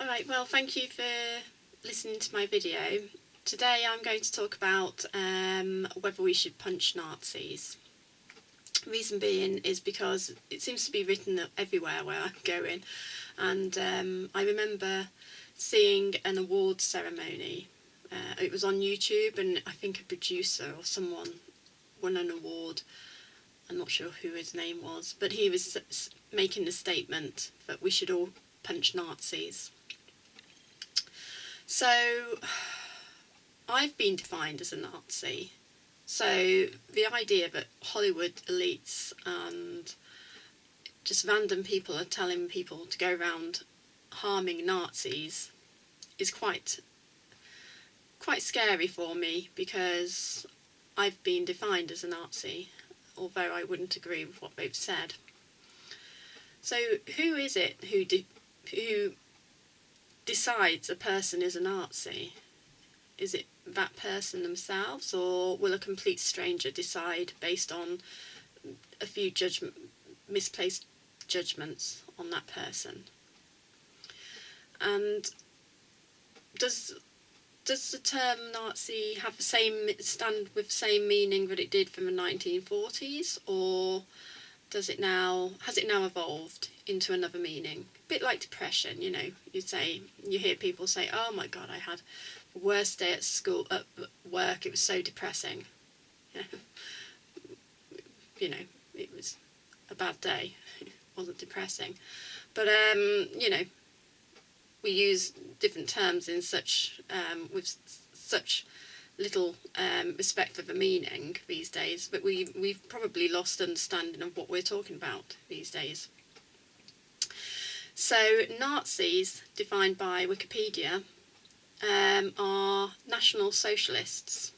Alright, well, thank you for listening to my video. Today I'm going to talk about whether we should punch Nazis. Reason being is because it seems to be written everywhere where I'm going, and I remember seeing an awards ceremony. It was on YouTube, and I think a producer or someone won an award. I'm not sure who his name was, but he was making a statement that we should all punch Nazis. So I've been defined as a Nazi. So the idea that Hollywood elites and just random people are telling people to go around harming Nazis is quite scary for me, because I've been defined as a Nazi, although I wouldn't agree with what they've said. So who is it who decides a person is a Nazi? Is it that person themselves, or will a complete stranger decide based on a few misplaced judgments on that person? And does the term Nazi have stand with the same meaning that it did from the 1940s, or has it now evolved into another meaning? A bit like depression, you hear people say, "Oh my God, I had the worst day at school, at work. It was so depressing." It was a bad day. It wasn't depressing, but we use different terms in with such little respect for the meaning these days, but we've probably lost understanding of what we're talking about these days. So Nazis, defined by Wikipedia, are National Socialists,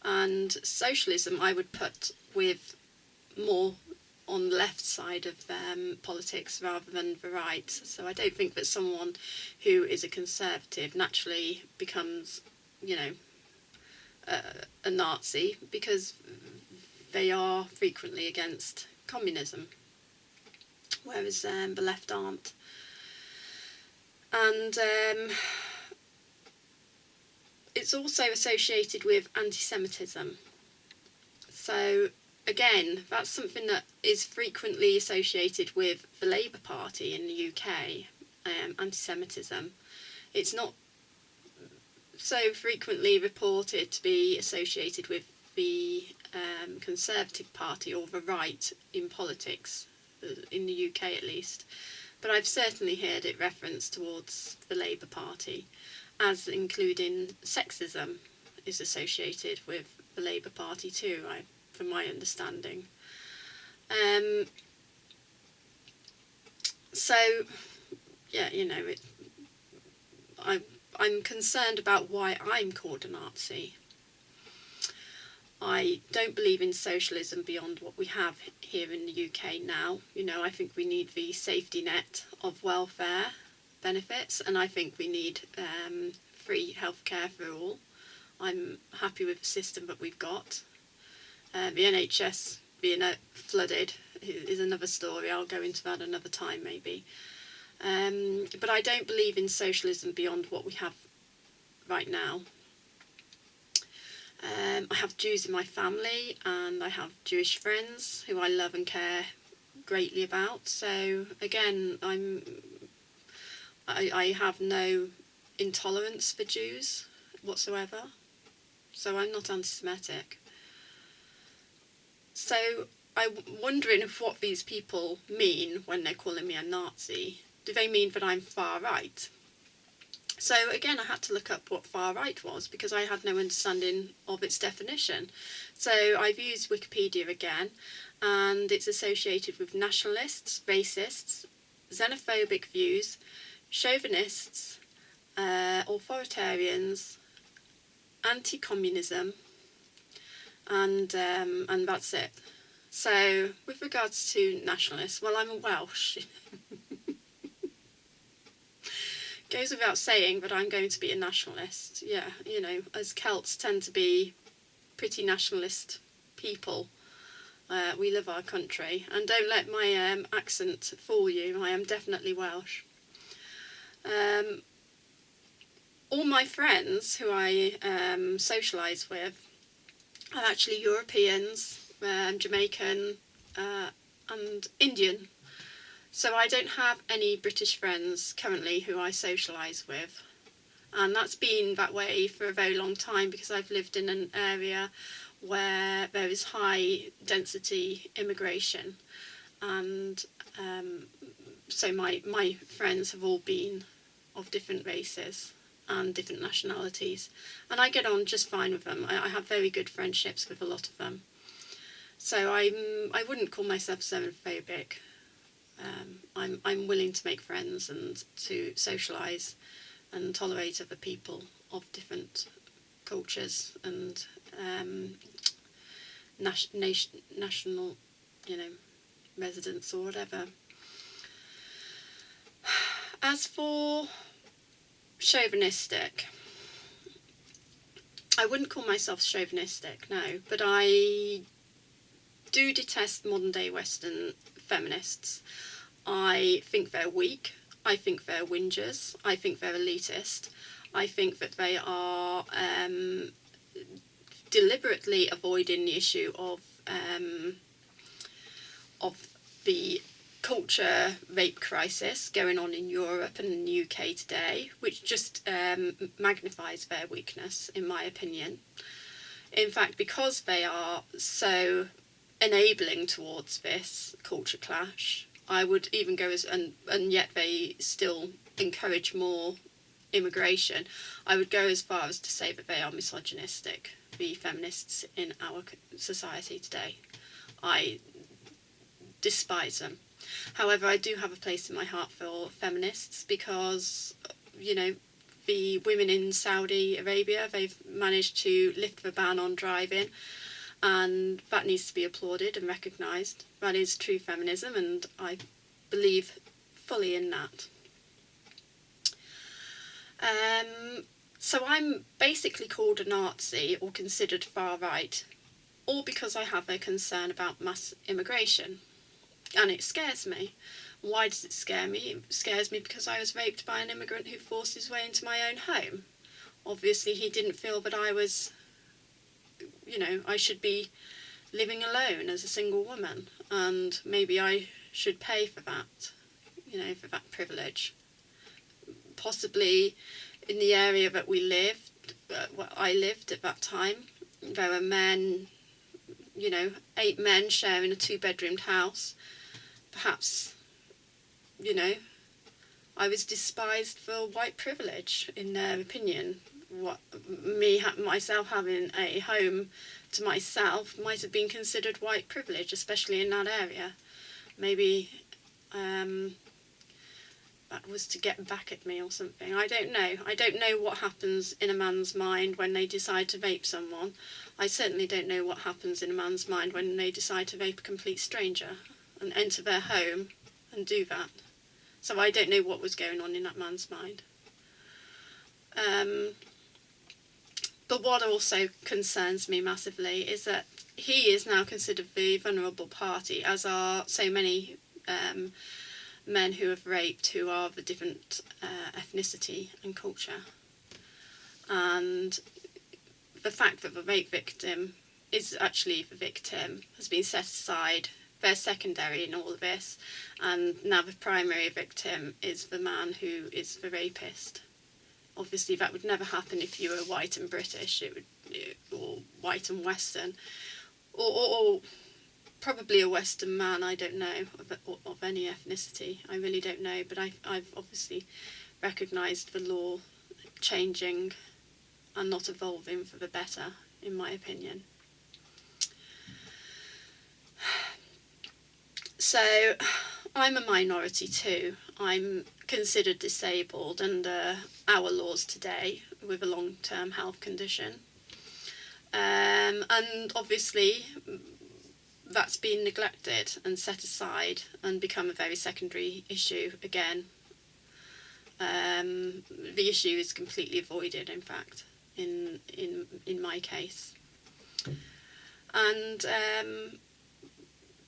and socialism I would put with more on the left side of politics rather than the right. So I don't think that someone who is a conservative naturally becomes a Nazi, because they are frequently against communism, whereas the left aren't. And it's also associated with anti-Semitism. So again, that's something that is frequently associated with the Labour Party in the UK, anti-Semitism. It's not so frequently reported to be associated with the Conservative Party or the right in politics, in the UK at least. But I've certainly heard it referenced towards the Labour Party, as including sexism is associated with the Labour Party too, from my understanding. I'm concerned about why I'm called a Nazi. I don't believe in socialism beyond what we have here in the UK now. I think we need the safety net of welfare benefits, and I think we need free healthcare for all. I'm happy with the system that we've got. The NHS being flooded is another story. I'll go into that another time maybe. But I don't believe in socialism beyond what we have right now. I have Jews in my family, and I have Jewish friends who I love and care greatly about. So again, I have no intolerance for Jews whatsoever. So I'm not anti-Semitic. So I'm wondering what these people mean when they're calling me a Nazi. Do they mean that I'm far right? So again, I had to look up what far right was, because I had no understanding of its definition. So I've used Wikipedia again, and it's associated with nationalists, racists, xenophobic views, chauvinists, authoritarians, anti-communism, and that's it. So with regards to nationalists, well, I'm Welsh. Goes without saying that I'm going to be a nationalist. Yeah, as Celts tend to be pretty nationalist people. We love our country, and don't let my accent fool you. I am definitely Welsh. Um, all my friends who I socialise with are actually Europeans, Jamaican, and Indian. So I don't have any British friends currently who I socialise with. And that's been that way for a very long time because I've lived in an area where there is high density immigration. And so my friends have all been of different races and different nationalities. And I get on just fine with them. I have very good friendships with a lot of them. So I wouldn't call myself xenophobic. I'm willing to make friends and to socialise and tolerate other people of different cultures and national, residents or whatever. As for chauvinistic, I wouldn't call myself chauvinistic, no, but I do detest modern day Western feminists. I think they're weak. I think they're whingers. I think they're elitist. I think that they are deliberately avoiding the issue of the culture rape crisis going on in Europe and in the UK today, which just magnifies their weakness, in my opinion. In fact, because they are so enabling towards this culture clash, I would even go and yet they still encourage more immigration. I would go as far as to say that they are misogynistic, the feminists in our society today. I despise them. However, I do have a place in my heart for feminists because, the women in Saudi Arabia, they've managed to lift the ban on driving, and that needs to be applauded and recognised. That is true feminism, and I believe fully in that. So I'm basically called a Nazi or considered far right, all because I have a concern about mass immigration. And it scares me. Why does it scare me? It scares me because I was raped by an immigrant who forced his way into my own home. Obviously, he didn't feel that I was, I should be living alone as a single woman. And maybe I should pay for that, for that privilege. Possibly in the area that we lived, where I lived at that time, there were men, 8 men sharing a 2-bedroomed house. Perhaps, I was despised for white privilege in their opinion. Myself having a home to myself might have been considered white privilege, especially in that area. Maybe that was to get back at me or something. I don't know. I don't know what happens in a man's mind when they decide to rape someone. I certainly don't know what happens in a man's mind when they decide to rape a complete stranger and enter their home and do that. So I don't know what was going on in that man's mind. But what also concerns me massively is that he is now considered the vulnerable party, as are so many men who have raped who are of a different ethnicity and culture. And the fact that the rape victim is actually the victim has been set aside. They're secondary in all of this, and now the primary victim is the man who is the rapist. Obviously, that would never happen if you were white and British, or white and Western, or probably a Western man. I don't know of any ethnicity. I really don't know, but I've obviously recognised the law changing and not evolving for the better, in my opinion. So, I'm a minority too. I'm considered disabled under our laws today with a long-term health condition. And obviously, that's been neglected and set aside and become a very secondary issue again. The issue is completely avoided, in fact, in my case. And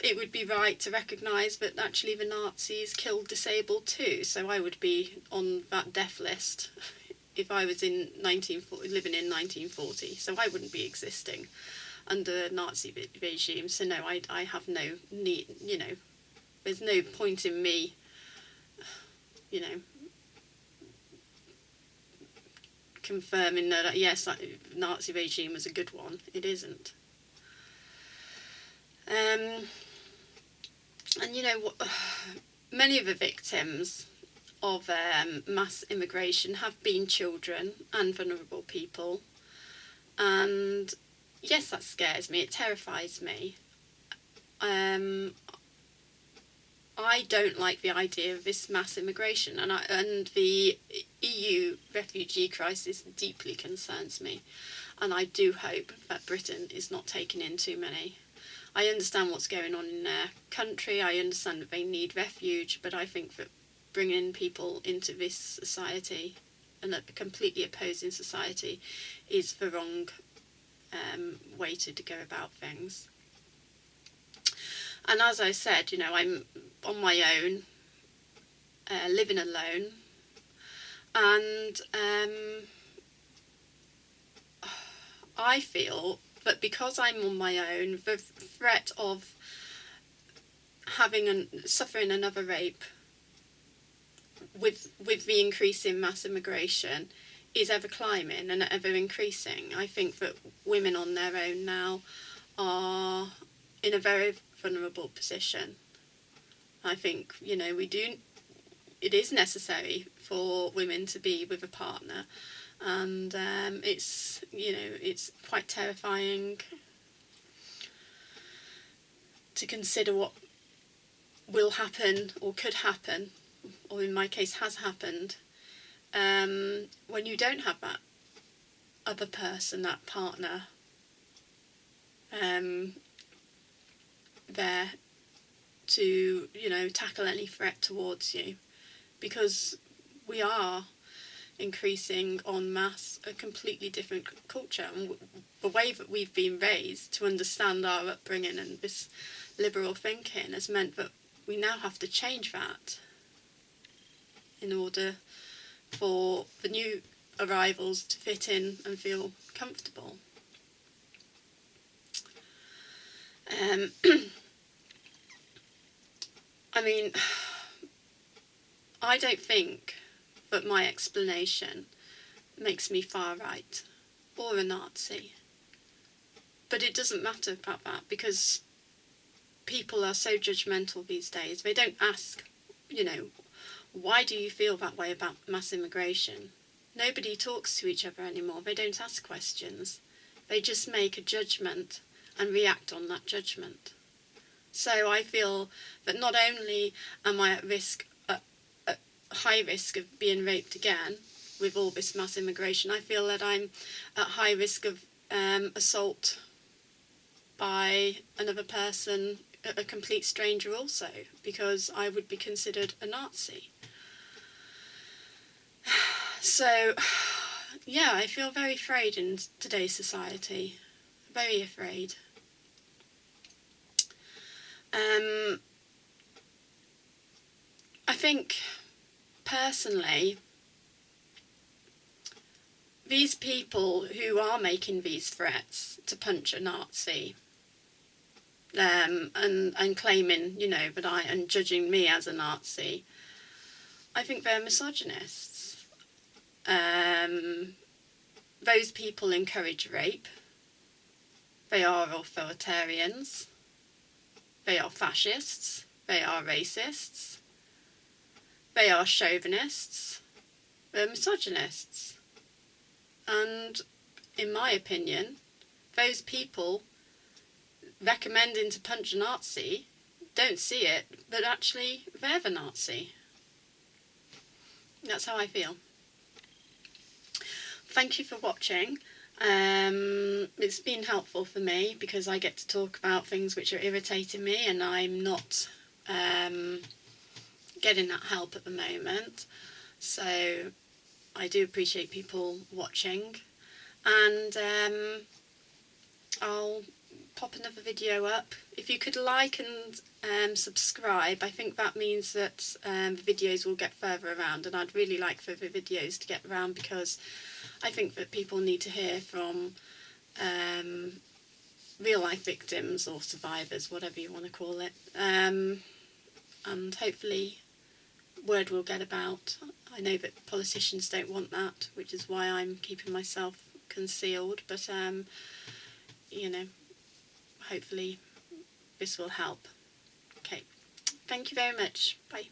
it would be right to recognise that actually the Nazis killed disabled too. So I would be on that death list if I was living in 1940. So I wouldn't be existing under Nazi regime. So no, I have no need. There's no point in me. Confirming that yes, that Nazi regime was a good one. It isn't. And many of the victims of mass immigration have been children and vulnerable people, and yes, that scares me. It terrifies me. I don't like the idea of this mass immigration, and the EU refugee crisis deeply concerns me, and I do hope that Britain is not taking in too many. I understand what's going on in their country, I understand that they need refuge, but I think that bringing people into this society, and a completely opposing society, is the wrong way to go about things. And as I said, I'm on my own, living alone, and I feel that because I'm on my own, the threat of suffering another rape with the increase in mass immigration is ever climbing and ever increasing. I think that women on their own now are in a very vulnerable position. I think, it is necessary for women to be with a partner, and it's quite terrifying to consider what will happen or could happen, or in my case has happened, when you don't have that other person, that partner, there to tackle any threat towards you, because we are increasing en masse a completely different culture, and the way that we've been raised to understand our upbringing and this liberal thinking has meant that we now have to change that in order for the new arrivals to fit in and feel comfortable. I don't think that my explanation makes me far right or a Nazi. But it doesn't matter about that, because people are so judgmental these days. They don't ask, why do you feel that way about mass immigration? Nobody talks to each other anymore. They don't ask questions. They just make a judgment and react on that judgment. So I feel that not only am I at high risk of being raped again with all this mass immigration, I feel that I'm at high risk of assault by another person, a complete stranger also, because I would be considered a Nazi. So, yeah, I feel very afraid in today's society. Very afraid. I think, personally, these people who are making these threats to punch a Nazi, and claiming, and judging me as a Nazi, I think they're misogynists. Those people encourage rape. They are authoritarians. They are fascists. They are racists. They are chauvinists. They're misogynists. And, in my opinion, those people recommending to punch a Nazi don't see it, but actually they're the Nazi. That's how I feel. Thank you for watching. It's been helpful for me because I get to talk about things which are irritating me, and I'm not getting that help at the moment. So I do appreciate people watching, and I'll pop another video up. If you could like and subscribe, I think that means that the videos will get further around, and I'd really like further videos to get around, because I think that people need to hear from real life victims or survivors, whatever you want to call it, and hopefully word will get about. I know that politicians don't want that, which is why I'm keeping myself concealed, but you know, hopefully this will help. Okay, thank you very much. Bye.